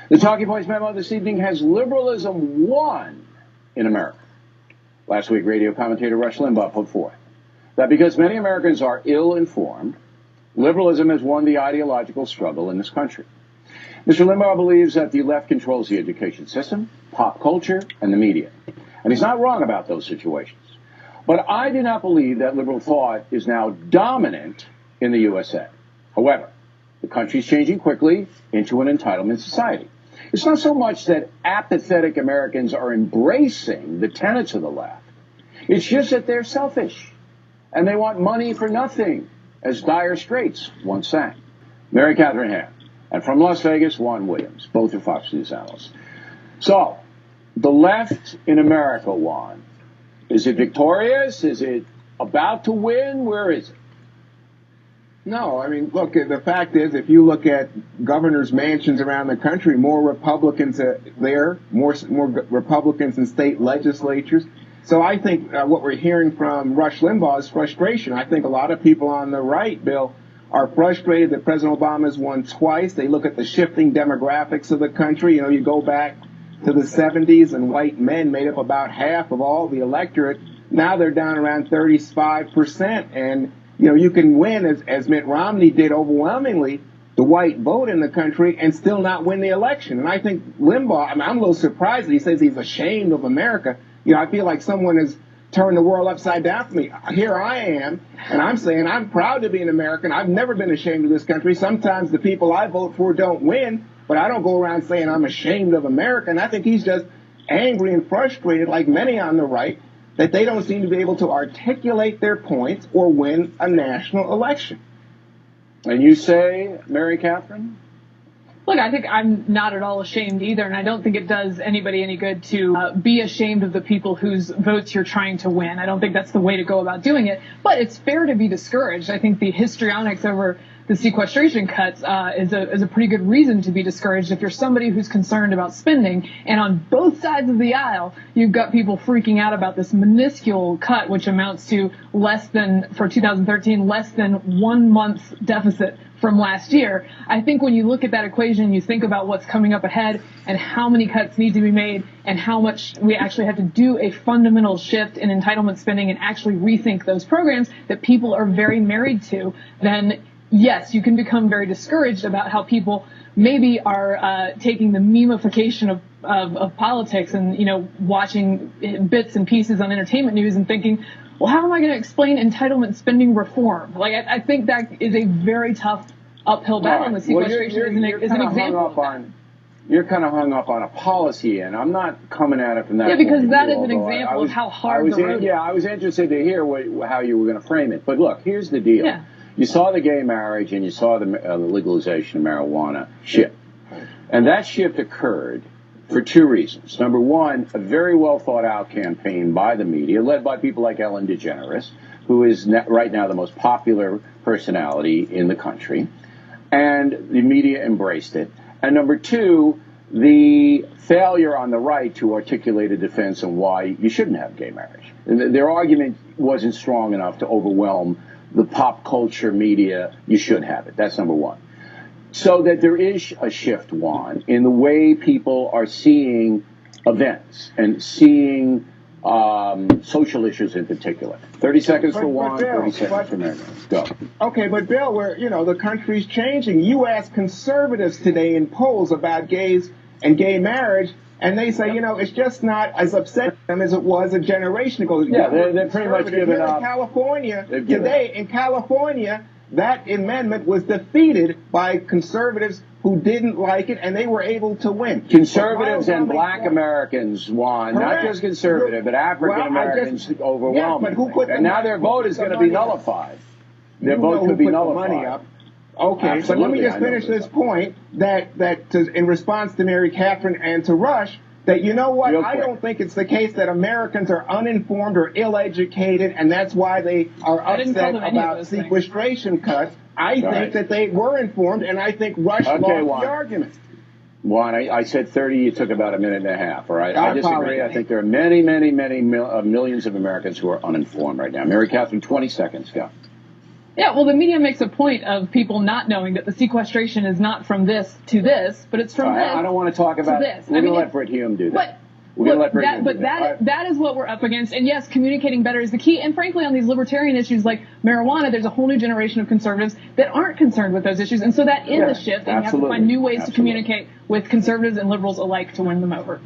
The talking points memo this evening: has liberalism won in America? Last week, radio commentator Rush Limbaugh put forth that because many Americans are ill-informed, liberalism has won the ideological struggle in this country. Mr. Limbaugh believes that the left controls the education system, pop culture, and the media. And he's not wrong about those situations. But I do not believe that liberal thought is now dominant in the USA. However, the country is changing quickly into an entitlement society. It's not so much that apathetic Americans are embracing the tenets of the left. It's just that they're selfish, and they want money for nothing, as Dire Straits once sang. Mary Catherine Ham, and from Las Vegas, Juan Williams, both are Fox News analysts. So, the left in America, Juan, is it victorious? Is it about to win? Where is it? No, I mean, look, the fact is, if you look at governors' mansions around the country, more Republicans are there, more Republicans in state legislatures. So I think what we're hearing from Rush Limbaugh is frustration. I think a lot of people on the right, Bill, are frustrated that President Obama's won twice. They look at the shifting demographics of the country. You know, you go back to the 70s and white men made up about half of all the electorate. Now they're down around 35%. And you know, you can win, as Mitt Romney did overwhelmingly, the white vote in the country and still not win the election. And I think Limbaugh, I mean, I'm a little surprised that he says he's ashamed of America. You know, I feel like someone has turned the world upside down for me. Here I am, and I'm saying I'm proud to be an American. I've never been ashamed of this country. Sometimes the people I vote for don't win, but I don't go around saying I'm ashamed of America. And I think he's just angry and frustrated, like many on the right, that they don't seem to be able to articulate their points or win a national election. And you say, Mary Catherine? Look, I think I'm not at all ashamed either, and I don't think it does anybody any good to be ashamed of the people whose votes you're trying to win. I don't think that's the way to go about doing it, but it's fair to be discouraged. I think the histrionics over the sequestration cuts is a pretty good reason to be discouraged if you're somebody who's concerned about spending. And on both sides of the aisle, you've got people freaking out about this minuscule cut, which amounts to less than, for 2013, less than 1 month's deficit from last year. I think when you look at that equation, you think about what's coming up ahead and how many cuts need to be made and how much we actually have to do a fundamental shift in entitlement spending and actually rethink those programs that people are very married to, then yes, you can become very discouraged about how people maybe are taking the memification of politics and, you know, watching bits and pieces on entertainment news and thinking, well, how am I going to explain entitlement spending reform? Like, I think that is a very tough uphill battle, and the sequestration is an example of that. You're kind of hung up on a policy, and I'm not coming at it from that. Yeah, because that is an example of how hard the road is. Yeah, I was interested to hear how you were going to frame it. But look, here's the deal. Yeah. You saw the gay marriage and you saw the legalization of marijuana shift. And that shift occurred for two reasons. Number one, a very well thought out campaign by the media, led by people like Ellen DeGeneres, who is right now the most popular personality in the country. And the media embraced it. And number two, the failure on the right to articulate a defense on why you shouldn't have gay marriage. Their argument wasn't strong enough to overwhelm the pop culture media. You should have it. That's number one. So that there is a shift, Juan, in the way people are seeing events and seeing social issues in particular. 30 seconds for Juan, 30 seconds for Mary. Go. Okay, but Bill, the country's changing. You ask conservatives today in polls about gays and gay marriage, and they say, it's just not as upset them as it was a generation ago. Yeah, they're pretty much giving up. In California, that amendment was defeated by conservatives who didn't like it, and they were able to win. Conservatives and black Americans won, not just conservative, but African Americans overwhelmingly. Yeah, but who put and now their vote is going to be nullified. Their vote could be nullified. Money up. Okay, absolutely. But let me just finish this point that in response to Mary Catherine and to Rush, that I don't think it's the case that Americans are uninformed or ill-educated, and that's why they are upset about sequestration cuts. I think that they were informed, and I think Rush lost the argument. Juan, I said 30, you took about a minute and a half, all right? I disagree. I think there are many, many, many millions of Americans who are uninformed right now. Mary Catherine, 20 seconds, go. Yeah, well, the media makes a point of people not knowing that the sequestration is not from this to this, but it's from this. I don't want to talk about this. We're going to let Britt Hume do that. That is what we're up against. And yes, communicating better is the key. And frankly, on these libertarian issues like marijuana, there's a whole new generation of conservatives that aren't concerned with those issues. And so that is a shift, and you have to find new ways to communicate with conservatives and liberals alike to win them over.